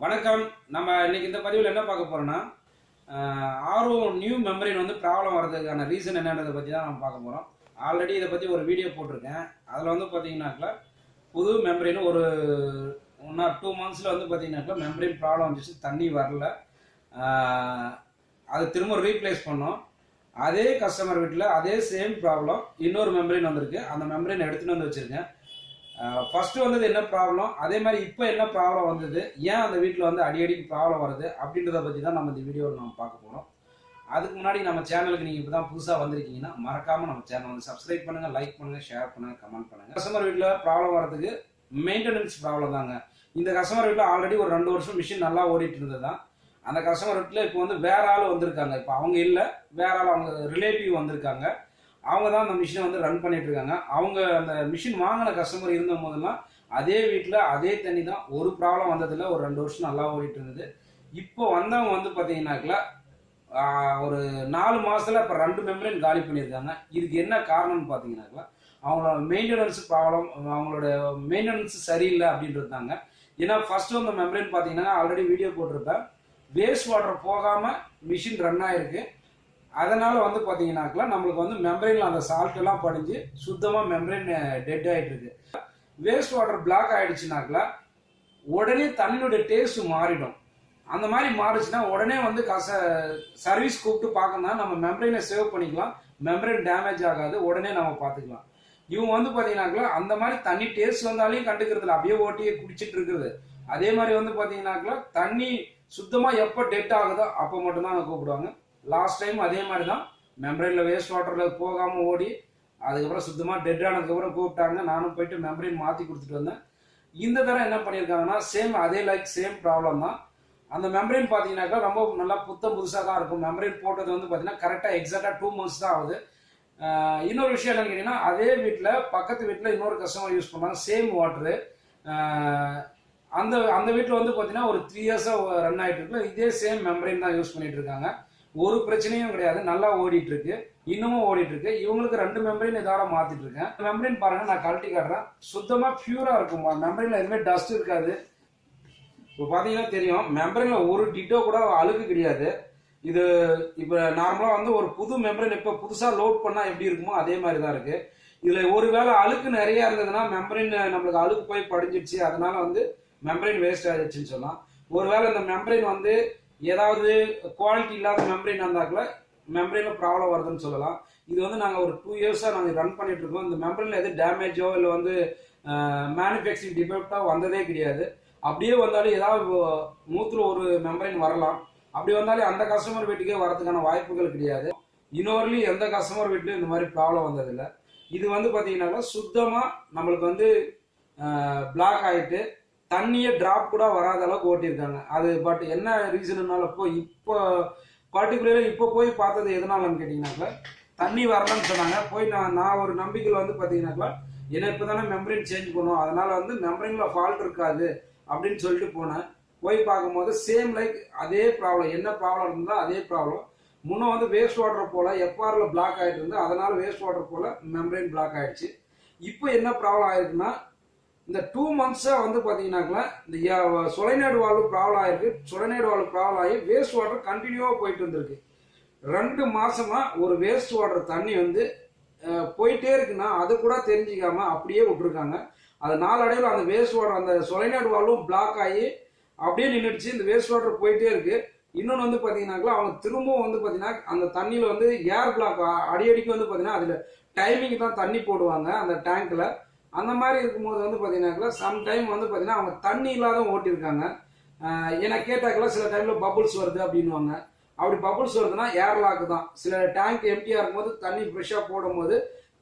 வணக்கம். நம்ம இன்னைக்கு இந்த பதிவில் என்ன பார்க்க போறோம்னா, ஆர்வம் நியூ மெம்பரின் வந்து ப்ராப்ளம் வர்றதுக்கான ரீசன் என்னன்றதை பற்றி தான் நம்ம பார்க்க போகிறோம். ஆல்ரெடி இதை பற்றி ஒரு வீடியோ போட்டிருக்கேன். அதில் வந்து பார்த்தீங்கன்னாக்கா புது மெம்பரின் ஒரு 1 or 2 months வந்து பார்த்தீங்கன்னாக்கா மெம்பரின் ப்ராப்ளம் வந்துச்சு, தண்ணி வரல. அதை திரும்ப ரீப்ளேஸ் பண்ணோம். அதே கஸ்டமர் வீட்டில் அதே சேம் ப்ராப்ளம் இன்னொரு மெம்பரின் வந்திருக்கு. அந்த மெம்பரின் எடுத்துகிட்டு வந்து வச்சுருக்கேன். ஃபர்ஸ்ட் வந்தது என்ன ப்ராப்ளம், அதே மாதிரி இப்போ என்ன ப்ராப்ளம் வந்தது, ஏன் அந்த வீட்டில் வந்து அடிக்கடிக்கு ப்ராப்ளம் வருது அப்படின்றத பற்றி தான் நம்ம இந்த வீடியோவில் நம்ம பார்க்க போகிறோம். அதுக்கு முன்னாடி நம்ம சேனலுக்கு நீங்கள் இப்போ தான் புதுசாக வந்திருக்கீங்கன்னா மறக்காமல் நம்ம சேனல் வந்து சப்ஸ்கிரைப் பண்ணுங்கள், லைக் பண்ணுங்கள், ஷேர் பண்ணுங்கள், கமெண்ட் பண்ணுங்கள். கஸ்டமர் வீட்டில் ப்ராப்ளம் வரதுக்கு மெயின்டெனன்ஸ் ப்ராப்ளம் தாங்க. இந்த கஸ்டமர் வீட்டில் ஆல்ரெடி ஒரு 2 வருஷம் மிஷின் நல்லா ஓடிட்டு இருந்தது தான். அந்த கஸ்டமர் வீட்டில் இப்போ வந்து வேற ஆள் வந்திருக்காங்க. இப்போ அவங்க இல்லை, வேற ஆள், அவங்க ரிலேட்டிவ் வந்திருக்காங்க. அவங்க தான் அந்த மிஷினை வந்து ரன் பண்ணிட்டு இருக்காங்க. அவங்க அந்த மிஷின் வாங்கின கஸ்டமர் இருந்த போதெல்லாம் அதே வீட்டில் அதே தண்ணி தான், ஒரு ப்ராப்ளம் வந்ததில்லை. ஒரு 2 வருஷம் நல்லா ஓடிட்டு இருந்தது. இப்போ வந்தவங்க வந்து பார்த்தீங்கன்னாக்கா ஒரு 4 மாசத்துல இப்போ 2 மெம்பரைன் காலி பண்ணியிருக்காங்க. இதுக்கு என்ன காரணம்னு பார்த்தீங்கன்னாக்கா அவங்களோட மெயின்டெனன்ஸ் ப்ராப்ளம், அவங்களோட மெயின்டெனன்ஸ் சரியில்லை அப்படின்றது தாங்க. ஏன்னா ஃபர்ஸ்ட் வந்து மெம்பரைன் பார்த்தீங்கன்னா ஆல்ரெடி வீடியோ போட்டிருப்பேன். வேஸ்ட் வாட்டர் போகாமல் மிஷின் ரன் ஆயிருக்கு. அதனால வந்து பார்த்தீங்கன்னாக்கா நம்மளுக்கு வந்து மெம்பரைனில் அந்த சால்ட் எல்லாம் படிஞ்சு சுத்தமாக மெம்பரைன் டெட் ஆகிட்டு இருக்கு. வேஸ்ட் வாட்டர் பிளாக் ஆகிடுச்சுனாக்கா உடனே தண்ணியோட டேஸ்ட் மாறிடும். அந்த மாதிரி மாறிச்சுன்னா உடனே வந்து சர்வீஸ் கூப்பிட்டு பார்க்கணும், நம்ம மெம்பரைனை சேவ் பண்ணிக்கலாம், மெம்பரைன் டேமேஜ் ஆகாது, உடனே நம்ம பார்த்துக்கலாம். இவங்க வந்து பார்த்தீங்கன்னாக்கா அந்த மாதிரி தண்ணி டேஸ்ட் வந்தாலையும் கண்டுக்கிறதுல அப்படியே ஓட்டியே குடிச்சிட்டு இருக்குது. அதே மாதிரி வந்து பார்த்தீங்கன்னாக்கா தண்ணி சுத்தமாக எப்போ டெட் ஆகுதோ அப்போ மட்டும்தான் கூப்பிடுவாங்க. லாஸ்ட் டைம் அதே மாதிரி தான் மெம்பரைனில் வேஸ்ட் வாட்டரில் போகாமல் ஓடி அதுக்கப்புறம் சுத்தமாக டெட் ஆனதுக்கப்புறம் கூப்பிட்டாங்க. நானும் போயிட்டு மெம்பரைன் மாற்றி கொடுத்துட்டு வந்தேன். இந்த தடவை என்ன பண்ணியிருக்காங்கன்னா சேம் அதே சேம் ப்ராப்ளம் தான். அந்த மெம்பரைன் பார்த்தீங்கன்னாக்கா ரொம்ப நல்லா புதுசாக தான் இருக்கும். மெம்பரைன் போட்டது வந்து பார்த்தீங்கன்னா கரெக்டாக எக்ஸாக்டாக 2 months தான் ஆகுது. இன்னொரு விஷயம் என்னன்னு கேட்டிங்கன்னா, அதே வீட்டில் பக்கத்து வீட்டில் இன்னொரு கஸ்டமர் யூஸ் பண்ணாங்க சேம் வாட்டரு. அந்த வீட்டில் வந்து பார்த்தீங்கன்னா ஒரு 3 years ரன் ஆகிட்டு இருக்கு. இதே சேம் மெம்பரைன் தான் யூஸ் பண்ணிட்டு இருக்காங்க. ஒரு பிரச்சனையும் கிடையாது, நல்லா ஓடிட்டு இருக்கு, இன்னமும் ஓடிட்டு இருக்கு. இவங்களுக்கு 2 மெம்பரைன் இதோட மாத்திட்டு இருக்கேன். மெம்பரைன் பாருங்க, நான் கழட்டி காட்டுறேன். சுத்தமா பியூரா இருக்கும். மெம்பரைன்ல எதுவுமே டஸ்ட் இருக்காது. இப்போ பாத்தீங்கன்னா தெரியும், மெம்பரைன்ல ஒரு டிட்டோ கூட அழுக்கு கிடையாது. இது இப்போ நார்மலா வந்து ஒரு புது மெம்பரைன் இப்போ புதுசா லோட் பண்ணா எப்படி இருக்குமோ அதே மாதிரி தான் இருக்கு. இதுல ஒருவேளை அழுக்கு நிறைய இருந்ததுன்னா மெம்பரைன் நம்மளுக்கு அழுக்கு போய் படிஞ்சிடுச்சு, அதனால வந்து மெம்பரைன் வேஸ்ட் ஆயிடுச்சுன்னு சொல்லலாம். ஒருவேளை இந்த மெம்பரைன் வந்து ஏதாவது குவாலிட்டி இல்லாத மெம்பரைன் இருந்தாக்கல மெம்பரைன்ல ப்ராப்ளம் வருதுன்னு சொல்லலாம். இது வந்து நாங்கள் ஒரு 2 years நாங்கள் ரன் பண்ணிட்டு இருக்கோம். இந்த மெம்பரைன்ல எது டேமேஜோ இல்லை வந்து மேனுஃபேக்சரிங் டிஃபெக்டோ வந்ததே கிடையாது. அப்படியே வந்தாலும் ஏதாவது 100ல் ஒரு மெம்பரைன் வரலாம். அப்படி வந்தாலே அந்த கஸ்டமர் வீட்டுக்கே வரதுக்கான வாய்ப்புகள் கிடையாது. இன்னொருலையும் எந்த கஸ்டமர் வீட்லையும் இந்த மாதிரி ப்ராப்ளம் வந்ததில்லை. இது வந்து பார்த்தீங்கன்னாக்கா சுத்தமாக நம்மளுக்கு வந்து பிளாக் ஆகிட்டு தண்ணியே டிராப் கூட வராத அளவுக்கு ஓட்டியிருக்காங்க. அது பட் என்ன ரீசன்னால இப்போ பர்டிகுலராக இப்போ போய் பார்த்தது எதனாலன்னு கேட்டிங்கனாக்கா தண்ணி வரலன்னு சொன்னாங்க. போய் நான் ஒரு நம்பிக்கையில் வந்து பார்த்தீங்கன்னாக்கா என்ன இப்போ தானே மெம்பரைன் சேஞ்ச் பண்ணுவோம், அதனால வந்து மெம்பரைனில் ஃபால்ட் இருக்காது அப்படின்னு சொல்லிட்டு போனேன். போய் பார்க்கும்போது சேம் அதே ப்ராப்ளம், என்ன ப்ராப்ளம் இருந்தால் அதே ப்ராப்ளம். முன்னே வந்து வேஸ்ட் வாட்டர் போல் எஃப்ஆரில் பிளாக் ஆகிட்டு இருந்து, அதனால வேஸ்ட் வாட்டர் போல் மெம்பரைன் பிளாக் ஆகிடுச்சு. இப்போ என்ன ப்ராப்ளம் ஆயிருக்குன்னா, இந்த 2 months வந்து பார்த்தீங்கன்னாக்கா இந்த சொலைநாடு வால்வு ப்ராப்ளம் ஆயிருக்கு. சொலைநாடு வால்வு ப்ராப்ளம் ஆகி வேஸ்ட் வாட்டர் கண்டினியூவாக போயிட்டு இருந்திருக்கு. 2 மாசமா ஒரு வேஸ்ட் வாட்டர் தண்ணி வந்து போயிட்டே இருக்குன்னா அது கூட தெரிஞ்சிக்காம அப்படியே விட்டுருக்காங்க. அது நாளடைவில் அந்த வேஸ்ட் வாட்டர் அந்த சொலைநாடு வால்வும் பிளாக் ஆகி அப்படியே நின்றுடுச்சு. இந்த வேஸ்ட் வாட்டர் போயிட்டே இருக்கு. இன்னொன்று வந்து பார்த்தீங்கன்னாக்கா அவங்க திரும்பவும் வந்து பார்த்தீங்கன்னா அந்த தண்ணியில் வந்து ஏர் பிளாக் அடிக்கடிக்கு வந்து பார்த்தீங்கன்னா அதில் டைமிங் தான் தண்ணி போடுவாங்க அந்த டேங்க்ல. அந்த மாதிரி இருக்கும்போது வந்து பார்த்தீங்கன்னாக்கா சம்டைம் வந்து பார்த்தீங்கன்னா அவங்க தண்ணி இல்லாத ஓட்டியிருக்காங்க. ஏன்னா கேட்டாக்கெல்லாம் சில டைம்ல பபுள்ஸ் வருது அப்படின்வாங்க. அப்படி பபுள்ஸ் வருதுன்னா ஏர் லாக் தான். சில டேங்க் எம்டியாக இருக்கும்போது தண்ணி ஃப்ரெஷ்ஷாக போடும்போது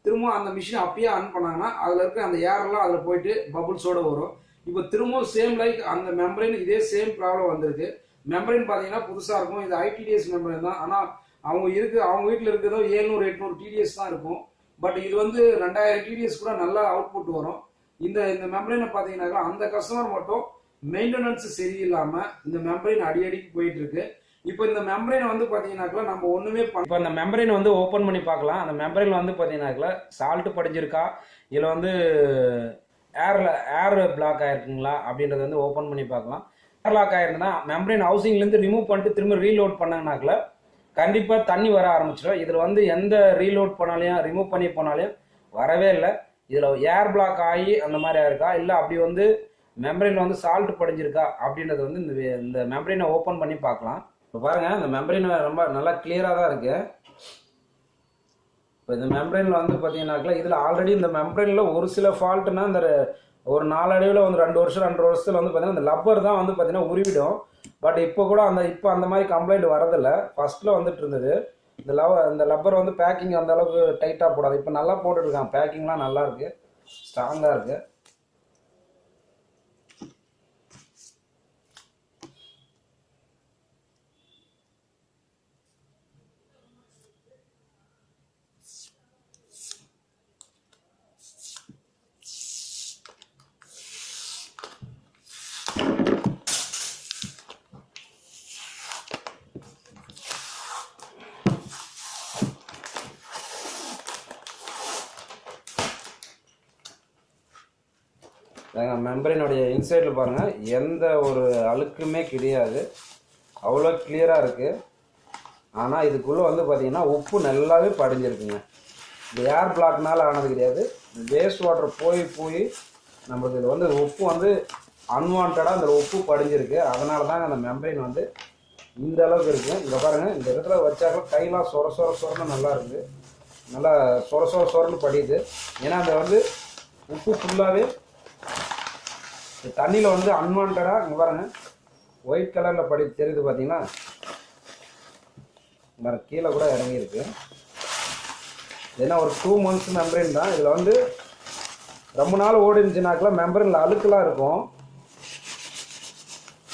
திரும்ப அந்த மிஷினை அப்பயே ஆன் பண்ணாங்கன்னா அதில் இருக்க அந்த ஏர்லாம் அதில் போயிட்டு பபுள்ஸோடு வரும். இப்போ திரும்பவும் சேம் அந்த மெம்பரைன் இதே சேம் ப்ராப்ளம் வந்திருக்கு. மெம்பரைன் பார்த்தீங்கன்னா புதுசாக இருக்கும். இது ஐடிடிஎஸ் மெம்பரைன் தான். ஆனால் அவங்க வீட்டில் இருக்கிறதோ 700-800 டிடிஎஸ் தான் இருக்கும். பட் இது வந்து 2000 டிடிஎஸ் கூட நல்லா அவுட்புட் வரும். இந்த மெம்பரைனை பார்த்தீங்கன்னாக்கா அந்த கஸ்டமர் மட்டும் மெயின்டெனன்ஸ் சரியில்லாமல் இந்த மெம்பரைன் அடிக்கடிக்கு போயிட்டு இருக்கு. இப்போ இந்த மெம்பரைனை வந்து பார்த்தீங்கன்னாக்கா நம்ம ஒன்றுமே இப்போ அந்த மெம்பரைனை வந்து ஓப்பன் பண்ணி பார்க்கலாம். அந்த மெம்பரைன் வந்து பார்த்தீங்கன்னாக்கா சால்ட்டு படிஞ்சிருக்கா இல்லை வந்து ஏர் பிளாக் ஆயிருக்குங்களா அப்படின்றத வந்து ஓப்பன் பண்ணி பார்க்கலாம். லாக் ஆயிருந்தனா மெம்பரேன் ஹவுசிங்லேருந்து ரிமூவ் பண்ணிட்டு திரும்ப ரீலோட் பண்ணாங்கனாக்கல கண்டிப்பாக தண்ணி வர ஆரம்பிச்சிடும். இதில் வந்து எந்த ரீலோட் பண்ணாலையும் ரிமூவ் பண்ணி போனாலையும் வரவே இல்லை. இதில் ஏர் பிளாக் ஆகி அந்த மாதிரி இருக்கா இல்லை அப்படி வந்து மெம்பரேன் வந்து சால்ட் படிஞ்சிருக்கா அப்படின்றது வந்து இந்த மெம்பரேனை ஓப்பன் பண்ணி பார்க்கலாம். இப்போ பாருங்கள், இந்த மெம்பரேன் ரொம்ப நல்லா கிளியராக தான் இருக்குது. இப்போ இந்த மெம்பரேனில் வந்து பார்த்தீங்கன்னாக்கா இதில் ஆல்ரெடி இந்த மெம்பரேனில் ஒரு சில ஃபால்ட்டுனா இந்த ஒரு நாளடைவில் வந்து 2 வருஷம் 2.5 வருஷத்தில் வந்து பார்த்தீங்கன்னா இந்த லப்பர் தான் வந்து பார்த்தீங்கன்னா உருவிடும். பட் இப்போ கூட இப்போ அந்த மாதிரி கம்ப்ளைண்ட் வரதில்லை. ஃபஸ்ட்டில் வந்துட்டு இருந்தது. இந்த லப்பர் வந்து பேக்கிங் அந்த அளவுக்கு டைட்டாக போடாது. இப்போ நல்லா போட்டுருக்காங்க. பேக்கிங்லாம் நல்லா இருக்குது, ஸ்ட்ராங்காக இருக்குது. மெம்பரேனுடைய இன்சைடில் பாருங்கள், எந்த ஒரு அழுக்குமே கிடையாது, அவ்வளோ கிளியராக இருக்குது. ஆனால் இதுக்குள்ளே வந்து பார்த்திங்கன்னா உப்பு நல்லாவே படிஞ்சிருக்குங்க. இந்த ஏர் பிளாக்னால ஆனது கிடையாது. வேஸ்ட் வாட்டர் போய் நம்மளுக்கு இது வந்து உப்பு வந்து அன்வான்டாக அந்த உப்பு படிஞ்சிருக்கு. அதனால தாங்க அந்த மெம்பரேன் வந்து இந்த அளவுக்கு இருக்குது. இங்கே பாருங்கள், இந்த இடத்துல வச்சாக்க கையெல்லாம் சொரன்னு நல்லா இருக்குது. நல்லா சொரன்னு படியுது. ஏன்னா அந்த வந்து உப்பு ஃபுல்லாகவே தண்ணியில் வந்து அன்வான்டாக இங்கே பாருங்கள் ஒயிட் கலரில் தெரியுது பார்த்தீங்கன்னா. வேறு கீழே கூட இறங்கியிருக்கு. ஏன்னா ஒரு 2 months மெம்பரேன் தான். இதில் வந்து ரொம்ப நாள் ஓடி இருந்துச்சுனாக்கெல்லாம் மெம்பரேனில் அழுக்கெலாம் இருக்கும்.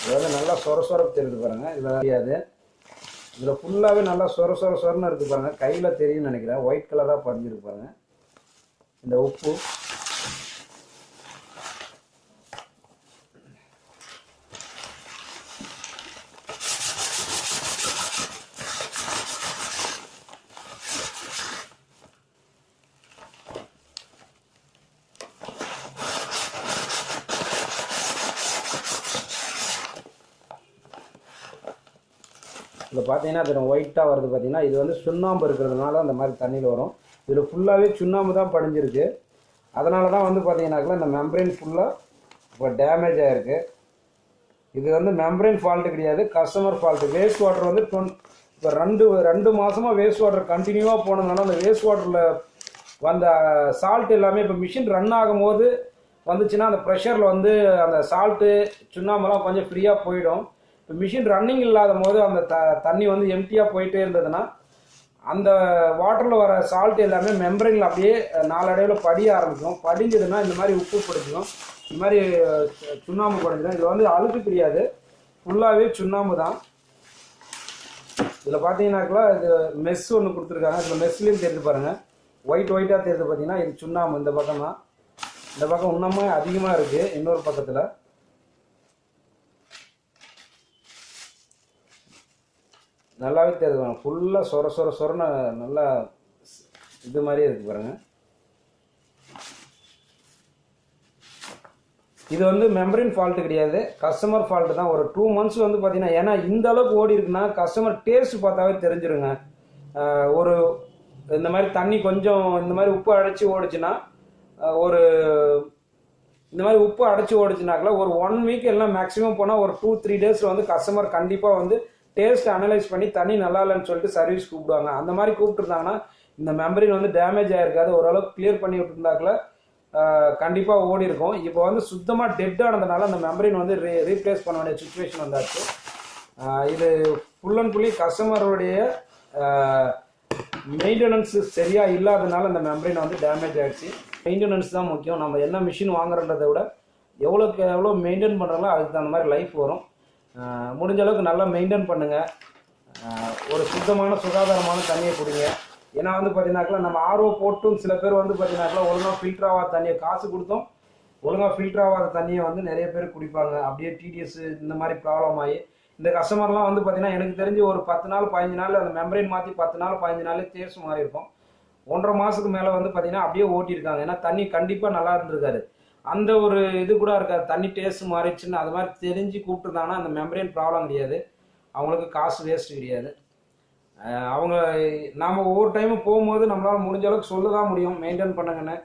இது வந்து நல்லா சொரப்பு தெரியுது பாருங்கள். இதில் தெரியாது. இதில் ஃபுல்லாகவே நல்லா சொரன்னு இருக்குது பாருங்கள். கையில் தெரியும்னு நினைக்கிறேன். ஒயிட் கலராக படிஞ்சிருக்கு பாருங்கள் இந்த உப்பு. இதில் பார்த்தீங்கன்னா அது ஒயிட்டாக வருது. பார்த்தீங்கன்னா இது வந்து சுண்ணாம்பு இருக்கிறதுனால அந்த மாதிரி தண்ணியில் வரும். இதில் ஃபுல்லாகவே சுண்ணாம்பு தான் படிஞ்சிருக்கு. அதனால தான் வந்து பார்த்தீங்கன்னாக்கா இந்த மெம்பரேன் ஃபுல்லாக இப்போ டேமேஜ் ஆகிருக்கு. இது வந்து மெம்பரேன் ஃபால்ட்டு கிடையாது, கஸ்டமர் ஃபால்ட்டு. வேஸ்ட் வாட்டர் வந்து இப்போ ரெண்டு மாதமாக வேஸ்ட் வாட்டர் கண்டினியூவாக போனதுனால அந்த வேஸ்ட் வாட்டரில் வந்த சால்ட் எல்லாமே இப்போ மிஷின் ரன் ஆகும்போது வந்துச்சுன்னா அந்த ப்ரெஷரில் வந்து அந்த சால்ட்டு சுண்ணாம்பெல்லாம் கொஞ்சம் ஃப்ரீயாக போயிடும். இப்போ மிஷின் ரன்னிங் இல்லாத போது அந்த தண்ணி வந்து எம்டியாக போயிட்டே இருந்ததுன்னா அந்த வாட்டரில் வர சால்ட் எல்லாமே மெம்பரேனில் அப்படியே நாளடைவில் படிய ஆரம்பிக்கும். படிஞ்சதுன்னா இந்த மாதிரி உப்பு படிச்சிடும், இந்த மாதிரி சுண்ணாம்பு படிஞ்சிடும். இது வந்து அழுக்கு கிடையாது, ஃபுல்லாகவே சுண்ணாம்பு தான். இதில் பார்த்தீங்கன்னாக்கா இது மெஸ் ஒன்று கொடுத்துருக்காங்க. இதில் மெஸ்லேயும் தெரிஞ்சு பாருங்கள், ஒயிட்டாக தெரியுது. பார்த்தீங்கன்னா இது சுண்ணாம்பு. இந்த பக்கம் தான், இந்த பக்கம் இன்னுமே அதிகமாக இருக்குது. இன்னொரு பக்கத்தில் நல்லாவே தெரியுது. ஃபுல்லாக சொரன்னு நல்லா இது மாதிரியே இருக்குது பாருங்கள். இது வந்து மெம்பரேன் ஃபால்ட்டு கிடையாது, கஸ்டமர் ஃபால்ட்டு தான். ஒரு 2 months வந்து பார்த்தீங்கன்னா, ஏன்னா இந்த அளவுக்கு ஓடி இருக்குன்னா கஸ்டமர் டேஸ்ட் பார்த்தாவே தெரிஞ்சிருங்க. ஒரு இந்த மாதிரி தண்ணி கொஞ்சம் இந்த மாதிரி உப்பு அடைச்சி ஓடிச்சுன்னா இந்த மாதிரி உப்பு அடைச்சி ஓடிச்சுனாக்கல ஒரு 1 week எல்லாம் மேக்ஸிமம் போனால் ஒரு 2-3 days வந்து கஸ்டமர் கண்டிப்பாக வந்து டேஸ்ட் அனலைஸ் பண்ணி தண்ணி நல்லா இல்லைன்னு சொல்லிட்டு சர்வீஸ் கூப்பிடுவாங்க. அந்த மாதிரி கூப்பிட்டுருந்தாங்கன்னா இந்த மெம்பரேன் வந்து டேமேஜ் ஆகிருக்காது. ஓரளவுக்கு கிளியர் பண்ணி விட்டுருந்தாக்கல கண்டிப்பாக ஓடி இருக்கும். இப்போ வந்து சுத்தமாக டெட் ஆனதுனால அந்த மெம்பரேன் வந்து ரீப்ளேஸ் பண்ண வேண்டிய சுச்சுவேஷன் வந்தாச்சு. இது ஃபுல் அண்ட் ஃபுல்லி கஸ்டமருடைய மெயின்டெனன்ஸ் சரியாக இல்லாததுனால அந்த மெம்பரேன் வந்து டேமேஜ் ஆகிடுச்சு. மெயின்டெனன்ஸ் தான் முக்கியம். நம்ம என்ன மிஷின் வாங்குறன்றதை விட எவ்வளோ மெயின்டைன் பண்ணுறாங்களோ அதுக்கு தகுந்த மாதிரி லைஃப் வரும். முடிஞ்ச அளவுக்கு நல்லா மெயின்டைன் பண்ணுங்கள். ஒரு சுத்தமான சுகாதாரமான தண்ணியை குடிங்க. ஏன்னா வந்து பார்த்தீங்கன்னாக்கா நம்ம ஆர்ஓ போட்டும் சில பேர் வந்து பார்த்தீங்கன்னாக்கா ஒழுங்காக ஃபில்டர் ஆகாத தண்ணியை காசு கொடுத்தோம் ஒழுங்காக ஃபில்டர் ஆகாத தண்ணியை வந்து நிறைய பேர் குடிப்பாங்க. அப்படியே டிடிஎஸ் இந்த மாதிரி ப்ராப்ளம் ஆகி இந்த கஸ்டமர்லாம் வந்து பார்த்தீங்கன்னா எனக்கு தெரிஞ்சு ஒரு 10 நாள் 15 நாள் அந்த மெம்பரேன் மாற்றி 10 நாள் 15 நாளே தேர்ஸ் மாறி இருக்கும். 1.5 மாதத்துக்கு மேலே வந்து பார்த்தீங்கன்னா அப்படியே ஓட்டியிருக்காங்க. ஏன்னா தண்ணி கண்டிப்பாக நல்லா இருந்திருக்காரு. அந்த ஒரு இது கூட இருக்காது. தண்ணி டேஸ்ட் மாறிடுச்சுன்னு அது மாதிரி தெரிஞ்சு கூப்பிட்டுருந்தாங்கன்னா அந்த மெம்பரைன் ப்ராப்ளம் கிடையாது, அவங்களுக்கு காசு வேஸ்ட் கிடையாது. அவங்க நாம் ஒவ்வொரு டைமும் போகும்போது நம்மளால் முடிஞ்ச அளவுக்கு சொல்ல தான் முடியும் மெயின்டைன் பண்ணுங்கன்னு.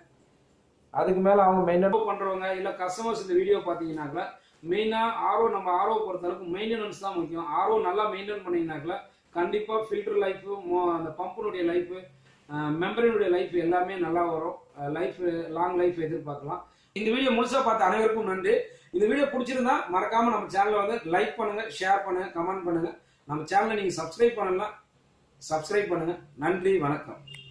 அதுக்கு மேலே அவங்க மெயின்டைன் பண்ணுறவங்க இல்லை கஸ்டமர்ஸ் இந்த வீடியோ பார்த்தீங்கன்னாக்கா மெயினாக நம்ம ஆர்ஓ பொறுத்தளவுக்கு மெயின்டெனன்ஸ் தான் முக்கியம். ஆர்ஓ நல்லா மெயின்டைன் பண்ணிங்கனாக்கா கண்டிப்பாக ஃபில்டர் லைஃபு, அந்த பம்பினுடைய லைஃபு, மெம்பரினுடைய லைஃப் எல்லாமே நல்லா வரும். லாங் லைஃப் எதிர்பார்க்கலாம். இந்த வீடியோ முழுசாக பார்த்த அனைவருக்கும் நன்றி. இந்த வீடியோ பிடிச்சிருந்தா மறக்காமல் நம்ம சேனலை வந்து லைக் பண்ணுங்கள், ஷேர் பண்ணுங்கள், கமெண்ட் பண்ணுங்கள். நம்ம சேனலை நீங்கள் சப்ஸ்கிரைப் பண்ணலாம், சப்ஸ்கிரைப் பண்ணுங்கள். நன்றி, வணக்கம்.